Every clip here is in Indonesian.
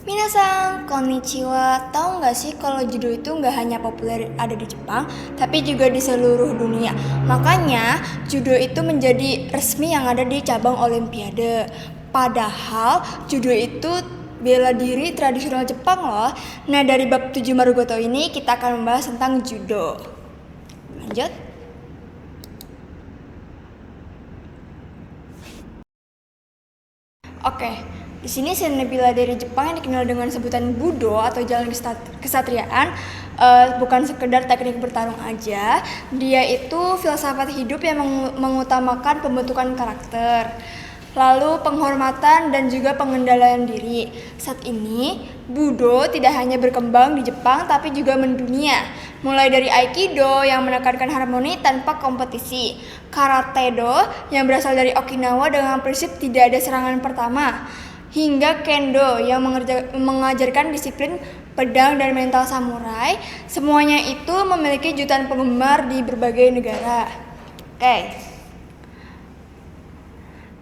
Minasan, konnichiwa. Tahu nggak sih kalau judo itu nggak hanya populer ada di Jepang, tapi juga di seluruh dunia. Makanya judo itu menjadi resmi yang ada di cabang olimpiade. Padahal judo itu bela diri tradisional Jepang loh. Nah, dari bab 7 Marugoto ini kita akan membahas tentang judo. Lanjut. Oke, di sini seni bela diri Jepang yang dikenal dengan sebutan Budo atau jalan kesatriaan bukan sekedar teknik bertarung aja. Dia itu filsafat hidup yang mengutamakan pembentukan karakter, lalu penghormatan dan juga pengendalian diri. Saat ini, Budo tidak hanya berkembang di Jepang tapi juga mendunia. Mulai dari Aikido yang menekankan harmoni tanpa kompetisi, Karate Do yang berasal dari Okinawa dengan prinsip tidak ada serangan pertama, hingga Kendo yang mengajarkan disiplin pedang dan mental samurai. Semuanya itu memiliki jutaan penggemar di berbagai negara.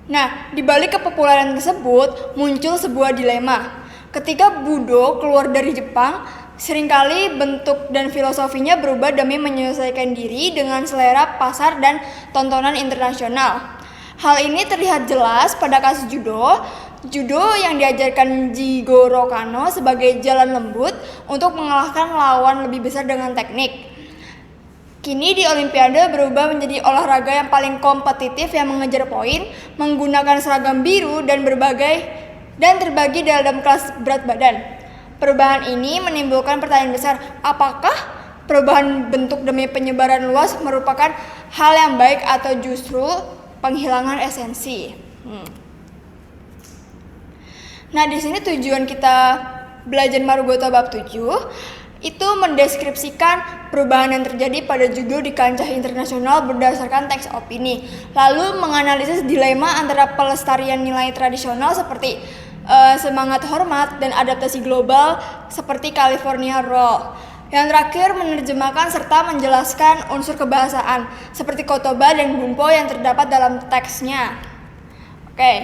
Nah, di balik kepopuleran tersebut muncul sebuah dilema. Ketika Budo keluar dari Jepang, seringkali bentuk dan filosofinya berubah demi menyesuaikan diri dengan selera pasar dan tontonan internasional. Hal ini terlihat jelas pada kasus judo. Judo yang diajarkan Jigoro Kano sebagai jalan lembut untuk mengalahkan lawan lebih besar dengan teknik. Kini di Olimpiade berubah menjadi olahraga yang paling kompetitif yang mengejar poin, menggunakan seragam biru dan terbagi dalam kelas berat badan. Perubahan ini menimbulkan pertanyaan besar, apakah perubahan bentuk demi penyebaran luas merupakan hal yang baik atau justru penghilangan esensi? Nah, di sini tujuan kita belajar Marugoto bab 7 itu mendeskripsikan perubahan yang terjadi pada judo di kancah internasional berdasarkan teks opini, lalu menganalisis dilema antara pelestarian nilai tradisional seperti semangat hormat dan adaptasi global seperti California Roll. Yang terakhir menerjemahkan serta menjelaskan unsur kebahasaan seperti kotoba dan bunpo yang terdapat dalam teksnya. Oke,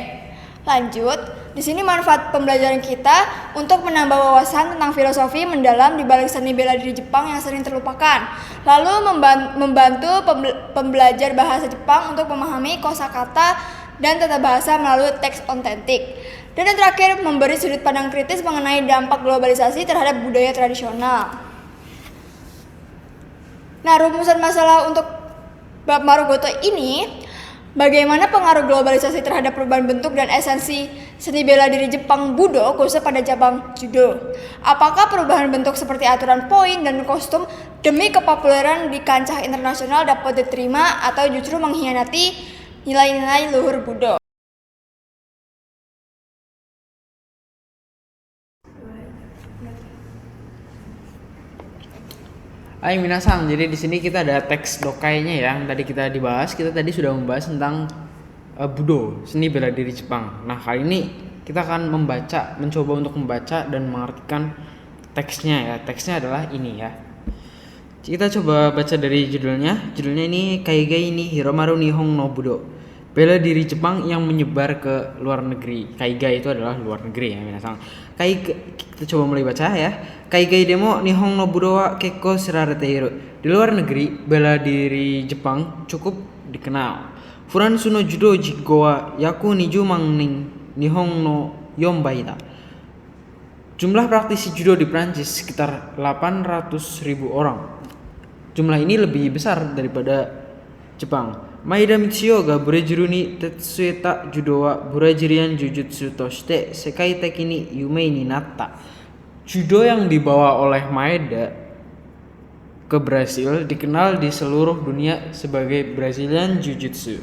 lanjut. Di sini manfaat pembelajaran kita untuk menambah wawasan tentang filosofi mendalam di balik seni bela diri Jepang yang sering terlupakan. Lalu membantu pembelajar bahasa Jepang untuk memahami kosakata dan tata bahasa melalui teks otentik. Dan yang terakhir, memberi sudut pandang kritis mengenai dampak globalisasi terhadap budaya tradisional. Nah, rumusan masalah untuk bab Marugoto ini, bagaimana pengaruh globalisasi terhadap perubahan bentuk dan esensi seni bela diri Jepang Budo khususnya pada cabang judo? Apakah perubahan bentuk seperti aturan poin dan kostum demi kepopuleran di kancah internasional dapat diterima atau justru mengkhianati nilai-nilai luhur Budo? Hai minasang, jadi di sini kita ada teks dokainya ya, yang tadi kita dibahas. Kita tadi sudah membahas tentang Budo, seni bela diri Jepang. Nah, kali ini kita akan mencoba untuk membaca dan mengartikan teksnya ya. Teksnya adalah ini ya. Kita coba baca dari judulnya. Judulnya ini Kaigai ni Hiromaru Nihon no Budo. Bela diri Jepang yang menyebar ke luar negeri. Kaigai itu adalah luar negeri ya minasang. Kita coba mulai baca ya. Kaigai demo Nihon no Budo wa kekko shirarete iru. Di luar negeri, bela diri Jepang cukup dikenal. Furansu no judo jikko wa yaku 20 man nin Nihon no 4 bai da. Jumlah praktisi judo di Prancis sekitar 800.000 orang. Jumlah ini lebih besar daripada Jepang. Maeda Mitsuyo ga burejiru ni tetsueta judo wa burajirian jujutsu toshite sekai teki ni yumei ni natta. Judo yang dibawa oleh Maeda ke Brasil dikenal di seluruh dunia sebagai Brazilian Jiu-Jitsu.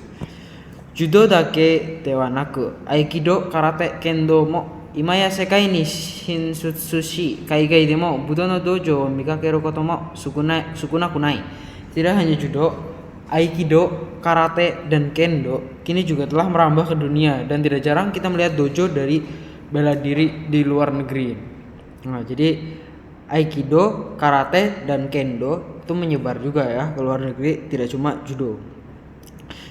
Judo dake de wa naku, Aikido, Karate, Kendo mo imaya sekai ni shinsutsu shi kaigai demo budo no dojo o mikakeru koto mo sukunaku nai. Tidak hanya judo, Aikido, Karate, dan Kendo kini juga telah merambah ke dunia dan tidak jarang kita melihat dojo dari bela diri di luar negeri. Nah, jadi Aikido, Karate, dan Kendo itu menyebar juga ya ke luar negeri, tidak cuma judo.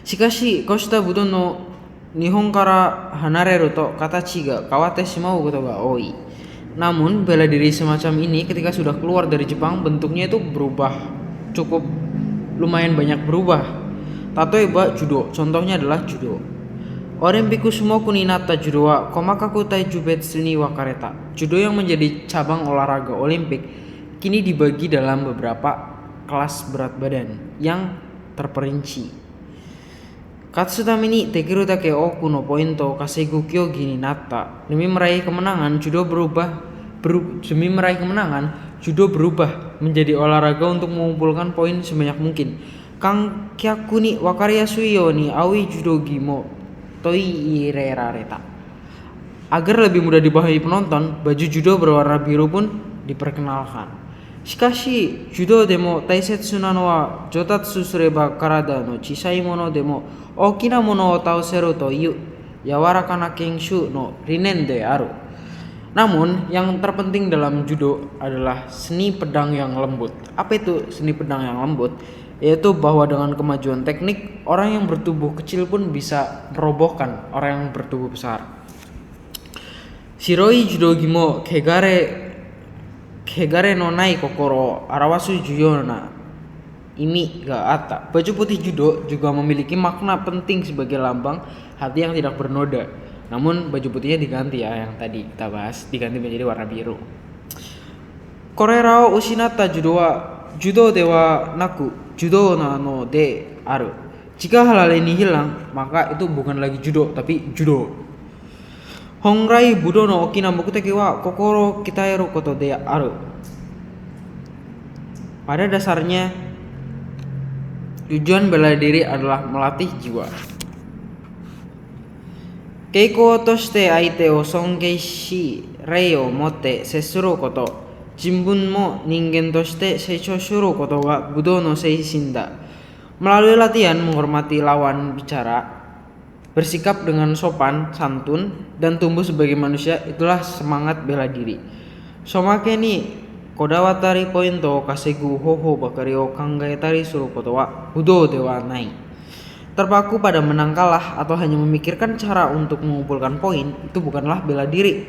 Shikashi, koshita budo no Nihon kara hanareru to katachi ga kawate shimau koto ga oi. Namun bela diri semacam ini ketika sudah keluar dari Jepang bentuknya itu berubah, cukup lumayan banyak berubah. Tatoeba judo, contohnya adalah judo. Olimpiku sumoku ni natta judo wa komakaku taiju betsu ni wakareta. Judo yang menjadi cabang olahraga Olimpik kini dibagi dalam beberapa kelas berat badan yang terperinci. Katsutame ni dekiru dake oku no pointo o kasegu kyogi ni natta. Demi meraih kemenangan, judo berubah menjadi olahraga untuk mengumpulkan poin sebanyak mungkin. Kankyaku ni wakariasui yo ni aoi judogi mo toi irerareta. Agar lebih mudah dipahami penonton, baju judo berwarna biru pun diperkenalkan. Shikashi, judo demo taisetsu nano wa jotatsu sureba karada no chisai mono demo okina mono o taoseru to iu yawaraka na kenshu no rinen de aru. Namun, yang terpenting dalam judo adalah seni pedang yang lembut. Apa itu seni pedang yang lembut? Yaitu bahwa dengan kemajuan teknik, orang yang bertubuh kecil pun bisa merobohkan orang yang bertubuh besar. Shiroi judogi mo kegare no nai kokoro arawasu juyona imi ga atta. Baju putih judo juga memiliki makna penting sebagai lambang hati yang tidak bernoda. Namun baju putihnya diganti ya, yang tadi kita bahas, diganti menjadi warna biru. Korera o ushinatta judo dewa naku judo no de aru. Jika hal-hal ini hilang, maka itu bukan lagi judo tapi judo. Hongrai budo no okina mukuteki wa kokoro kitaeru koto de aru. Pada dasarnya tujuan bela diri adalah melatih jiwa. Keiko toshite aite o songei shi rei o motte sessuru koto, jinbun mo ningen toshite seichou shuru koto wa budo no seishin da. Melalui latihan menghormati lawan bicara, bersikap dengan sopan, santun, dan tumbuh sebagai manusia, itulah semangat bela diri. Somake ni kodawatari pointo kasegu hoho bakari o kangaetari suru koto wa budo de wa nai. Terpaku pada menang kalah atau hanya memikirkan cara untuk mengumpulkan poin, itu bukanlah bela diri.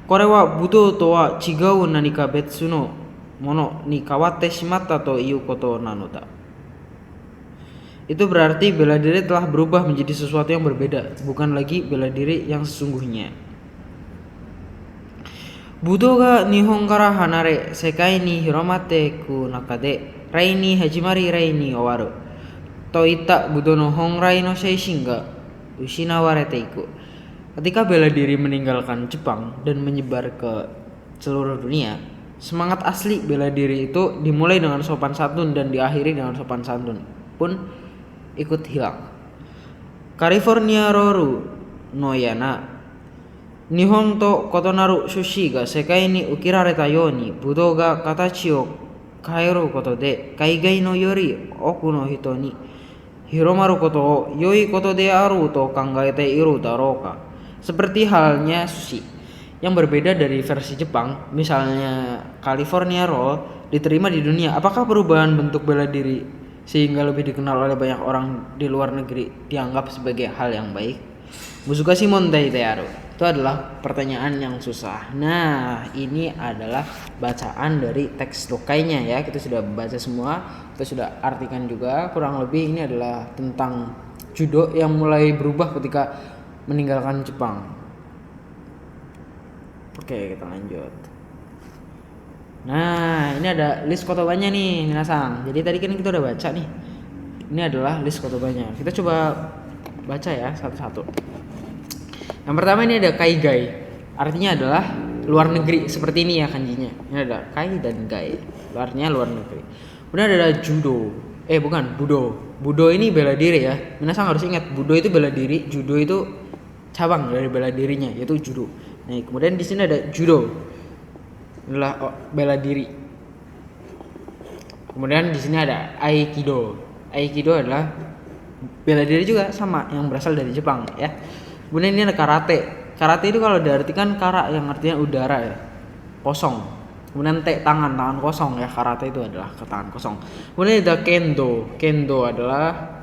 Kore wa budo to wa chigau nanika betsu no mono ni kawatte shimatta to iu koto nanoda. Itu berarti bela diri telah berubah menjadi sesuatu yang berbeda, bukan lagi bela diri yang sesungguhnya. Budo ga nihon kara hanare sekai ni hiromate ku nakade rei ni hajimari rei ni owaru. Toita budo no hongrai no seishin ga ushinawarete iku. Ketika bela diri meninggalkan Jepang dan menyebar ke seluruh dunia, semangat asli bela diri itu dimulai dengan sopan santun dan diakhiri dengan sopan santun pun ikut hilang. California roru no yana Nihon to kotonaru sushi ga sekai ni ukirareta yoni budo ga katachi o kaeru koto de kaigai no yori oku no hito ni hiromaru koto o yoi koto de aru to kangaete iru daroka. Seperti halnya sushi yang berbeda dari versi Jepang, misalnya California roll diterima di dunia. Apakah perubahan bentuk bela diri sehingga lebih dikenal oleh banyak orang di luar negeri dianggap sebagai hal yang baik? Musukashi mondai de aru. Itu adalah pertanyaan yang susah. Nah, ini adalah bacaan dari teks dokainya ya. Kita sudah baca semua, kita sudah artikan juga. Kurang lebih ini adalah tentang judo yang mulai berubah ketika meninggalkan Jepang. Oke, kita lanjut. Nah, ini ada list kotobanya nih, minasang. Jadi tadi kan kita udah baca nih. Ini adalah list kotobanya. Kita coba baca ya satu-satu. Yang pertama ini ada kaigai, artinya adalah luar negeri, seperti ini ya kanjinya. Ini ada kai dan gai, artinya luar negeri. Kemudian ada judo, budo. Budo ini bela diri ya. Minasang harus ingat, budo itu bela diri, judo itu cabang dari bela dirinya, yaitu judo. Nah, kemudian di sini ada judo, adalah bela diri. Kemudian di sini ada aikido. Aikido adalah bela diri juga, sama yang berasal dari Jepang ya. Kemudian ini ada karate. Karate itu kalau diartikan kara yang artinya udara ya, kosong. Kemudian tangan kosong ya. Karate itu adalah tangan kosong. Kemudian ada kendo. Kendo adalah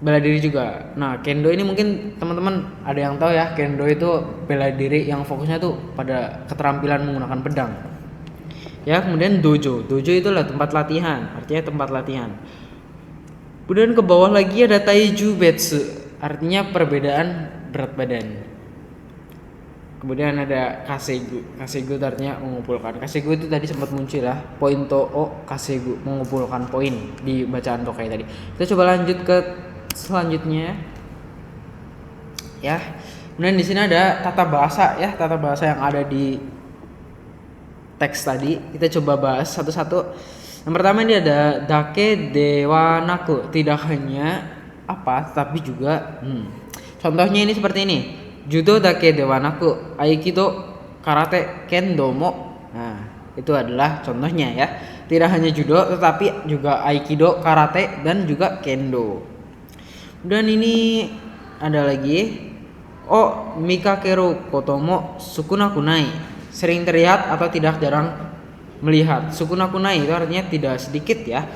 bela diri juga. Nah, kendo ini mungkin teman-teman ada yang tahu ya, kendo itu bela diri yang fokusnya tuh pada keterampilan menggunakan pedang. Ya, kemudian dojo. Dojo itulah tempat latihan, artinya tempat latihan. Kemudian ke bawah lagi ada taiju betsu, artinya perbedaan berat badan. Kemudian ada kasegu. Kasegu itu artinya mengumpulkan. Kasegu itu tadi sempat muncul lah. Pointo o kasegu, mengumpulkan poin di bacaan tokai tadi. Kita coba lanjut ke selanjutnya. Ya. Kemudian di sini ada tata bahasa ya, tata bahasa yang ada di teks tadi. Kita coba bahas satu-satu. Yang pertama ini ada dake dewa naku, tidak hanya apa tapi juga contohnya ini seperti ini. Judo dake dewa naku, aikido, karate, kendo mo. Nah, itu adalah contohnya ya. Tidak hanya judo tetapi juga aikido, karate dan juga kendo. Dan ini ada lagi mikakeru kotomo sukunakunai, sering terlihat atau tidak jarang melihat. Sukunakunai itu artinya tidak sedikit ya.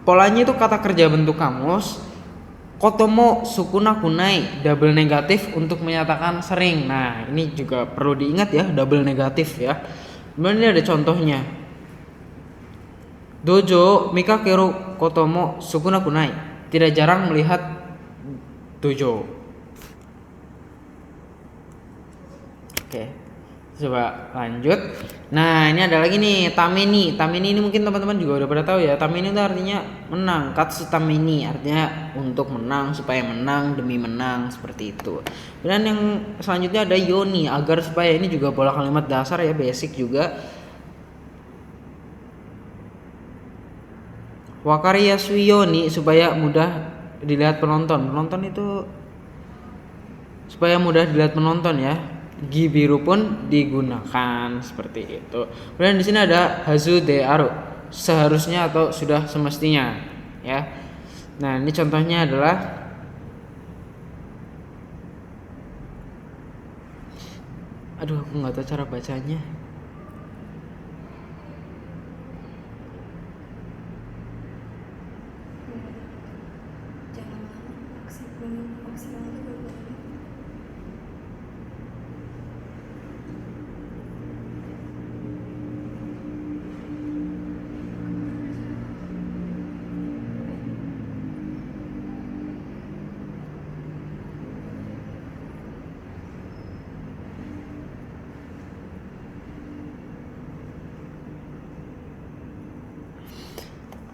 Polanya itu kata kerja bentuk kamus. Kotomo sukunakunai, double negatif untuk menyatakan sering. Nah, ini juga perlu diingat ya, double negatif ya. Kemudian ini ada contohnya. Dojo mikakeru kotomo sukunakunai, tidak jarang melihat dojo. Oke, coba lanjut. Nah, ini ada lagi nih, tameni. Tameni ini mungkin teman-teman juga udah pada tahu ya. Tameni itu artinya menang. Katsu tameni artinya untuk menang, supaya menang demi menang, seperti itu. Dan yang selanjutnya ada yoni, agar supaya, ini juga pola kalimat dasar ya, basic juga. Wakari yasui yoni, supaya mudah dilihat penonton. Penonton itu supaya mudah dilihat penonton ya. Gi biru pun digunakan seperti itu. Kemudian di sini ada hazu de aru, seharusnya atau sudah semestinya ya. Nah, ini contohnya adalah aduh, aku nggak tahu cara bacanya.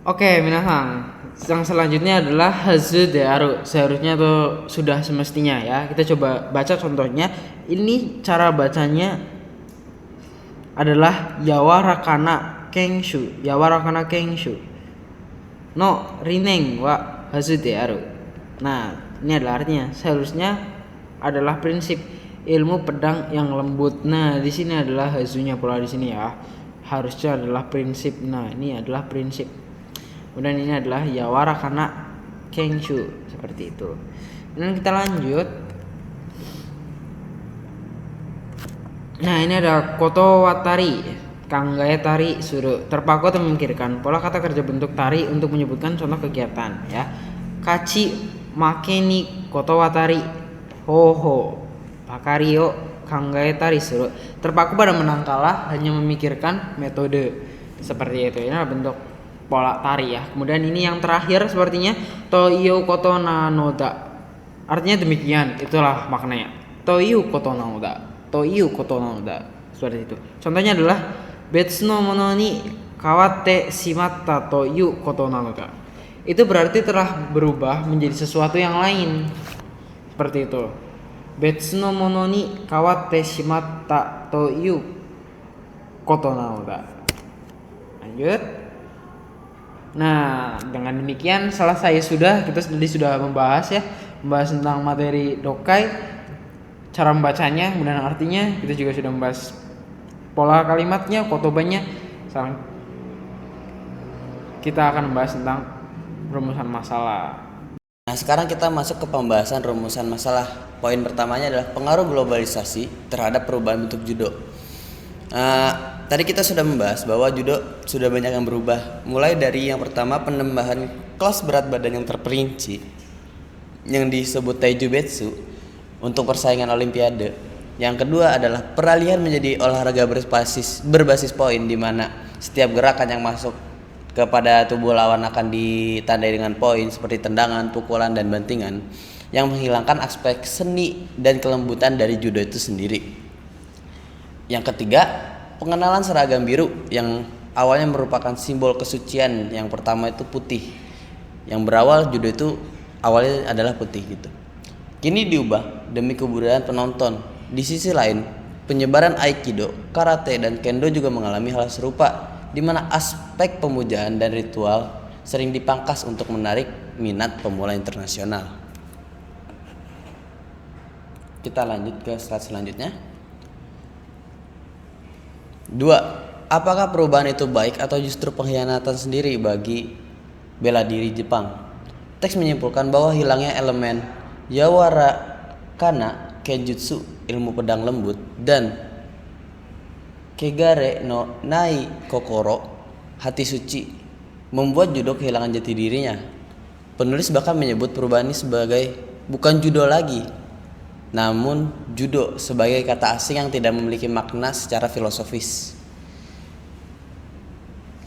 Oke, minasang. Yang selanjutnya adalah hazu de aru, seharusnya atau sudah semestinya ya. Kita coba baca contohnya. Ini cara bacanya adalah yawarakana kengshu. Yawarakana kengshu no rineng wa hazu de aru. Nah, ini adalah artinya seharusnya adalah prinsip ilmu pedang yang lembut. Nah, di sini adalah hazunya pula di sini ya. Harusnya adalah prinsip. Nah, ini adalah prinsip. Kemudian ini adalah yawara kana kengshu, seperti itu. Dan kita lanjut. Nah, ini ada koto watari, kanggae tari suru, terpaku atau memikirkan. Pola kata kerja bentuk tari untuk menyebutkan contoh kegiatan ya. Kachi makeni koto watari hoho pakario kanggae tari suru, terpaku pada menang kalah hanya memikirkan metode, seperti itu. Ini adalah bentuk pola tari ya. Kemudian ini yang terakhir sepertinya toyo koto nanoda, artinya demikian, itulah maknanya. Toyo koto nanoda, toyo koto nanoda, seperti itu. Contohnya adalah betsu no mono ni kawatte shimatta toyo koto nanoda, itu berarti telah berubah menjadi sesuatu yang lain, seperti itu. Betsu no mono ni kawatte shimatta toyo koto nanoda. Lanjut. Nah, dengan demikian selesai sudah, kita sudah membahas ya, membahas tentang materi dokai, cara membacanya, kemudian artinya. Kita juga sudah membahas pola kalimatnya, kotobanya. Sekarang kita akan membahas tentang rumusan masalah. Nah, sekarang kita masuk ke pembahasan rumusan masalah. Poin pertamanya adalah pengaruh globalisasi terhadap perubahan bentuk judo. Tadi kita sudah membahas bahwa judo sudah banyak yang berubah. Mulai dari yang pertama, penambahan kelas berat badan yang terperinci. yang disebut taijutsu untuk persaingan olimpiade. Yang kedua adalah peralihan menjadi olahraga berbasis poin, di mana setiap gerakan yang masuk kepada tubuh lawan akan ditandai dengan poin seperti tendangan, pukulan, dan bantingan, yang menghilangkan aspek seni dan kelembutan dari judo itu sendiri. Yang ketiga, pengenalan seragam biru yang awalnya merupakan simbol kesucian. Yang pertama itu putih, yang berawal judo itu awalnya adalah putih gitu. Kini diubah demi kebudayaan penonton. Di sisi lain, penyebaran aikido, karate, dan kendo juga mengalami hal serupa, di mana aspek pemujaan dan ritual sering dipangkas untuk menarik minat pemula internasional. Kita lanjut ke slide selanjutnya. 2. Apakah perubahan itu baik atau justru pengkhianatan sendiri bagi bela diri Jepang? Teks menyimpulkan bahwa hilangnya elemen Yawara Kana Kenjutsu, ilmu pedang lembut, dan Kegare no Nai Kokoro, hati suci, membuat judo kehilangan jati dirinya. Penulis bahkan menyebut perubahan ini sebagai bukan judo lagi, namun judo sebagai kata asing yang tidak memiliki makna secara filosofis.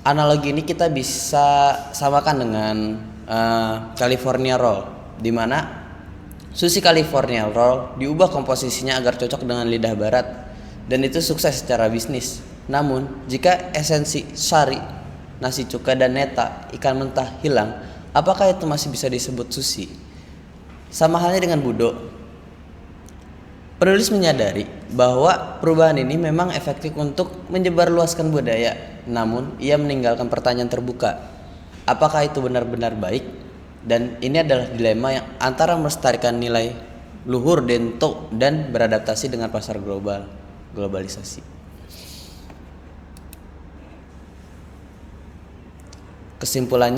Analogi ini kita bisa samakan dengan California Roll, di mana sushi California Roll diubah komposisinya agar cocok dengan lidah barat, dan itu sukses secara bisnis. Namun jika esensi sari, nasi cuka, dan neta, ikan mentah, hilang, apakah itu masih bisa disebut sushi? Sama halnya dengan budo. Penulis menyadari bahwa perubahan ini memang efektif untuk menyebarluaskan budaya, namun ia meninggalkan pertanyaan terbuka. Apakah itu benar-benar baik? Dan ini adalah dilema yang antara melestarikan nilai luhur Dento dan beradaptasi dengan pasar globalisasi. Kesimpulan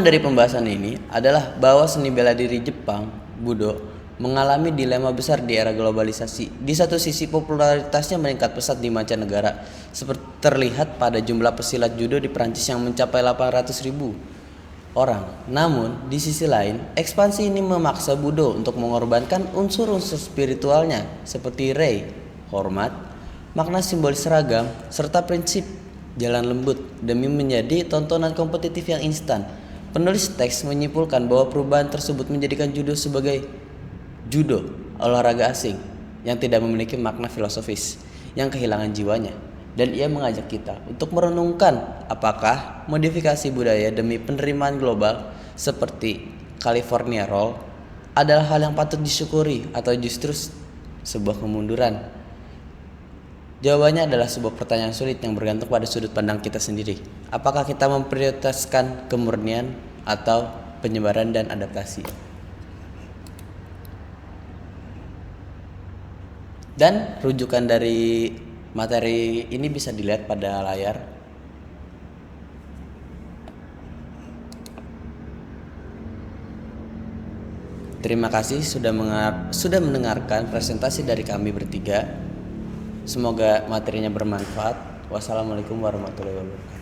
dari pembahasan ini adalah bahwa seni bela diri Jepang, Budo, mengalami dilema besar di era globalisasi. Di satu sisi popularitasnya meningkat pesat di mancanegara, seperti terlihat pada jumlah pesilat judo di Prancis yang mencapai 800.000 orang. Namun di sisi lain, ekspansi ini memaksa Budo untuk mengorbankan unsur-unsur spiritualnya seperti rei, hormat, makna simbolis seragam, serta prinsip jalan lembut demi menjadi tontonan kompetitif yang instan. Penulis teks menyimpulkan bahwa perubahan tersebut menjadikan judo sebagai judo, olahraga asing yang tidak memiliki makna filosofis, yang kehilangan jiwanya. Dan ia mengajak kita untuk merenungkan apakah modifikasi budaya demi penerimaan global seperti California Roll adalah hal yang patut disyukuri atau justru sebuah kemunduran. Jawabannya adalah sebuah pertanyaan sulit yang bergantung pada sudut pandang kita sendiri. Apakah kita memprioritaskan kemurnian atau penyebaran dan adaptasi? Dan rujukan dari materi ini bisa dilihat pada layar. Terima kasih sudah mendengarkan presentasi dari kami bertiga. Semoga materinya bermanfaat. Wassalamualaikum warahmatullahi wabarakatuh.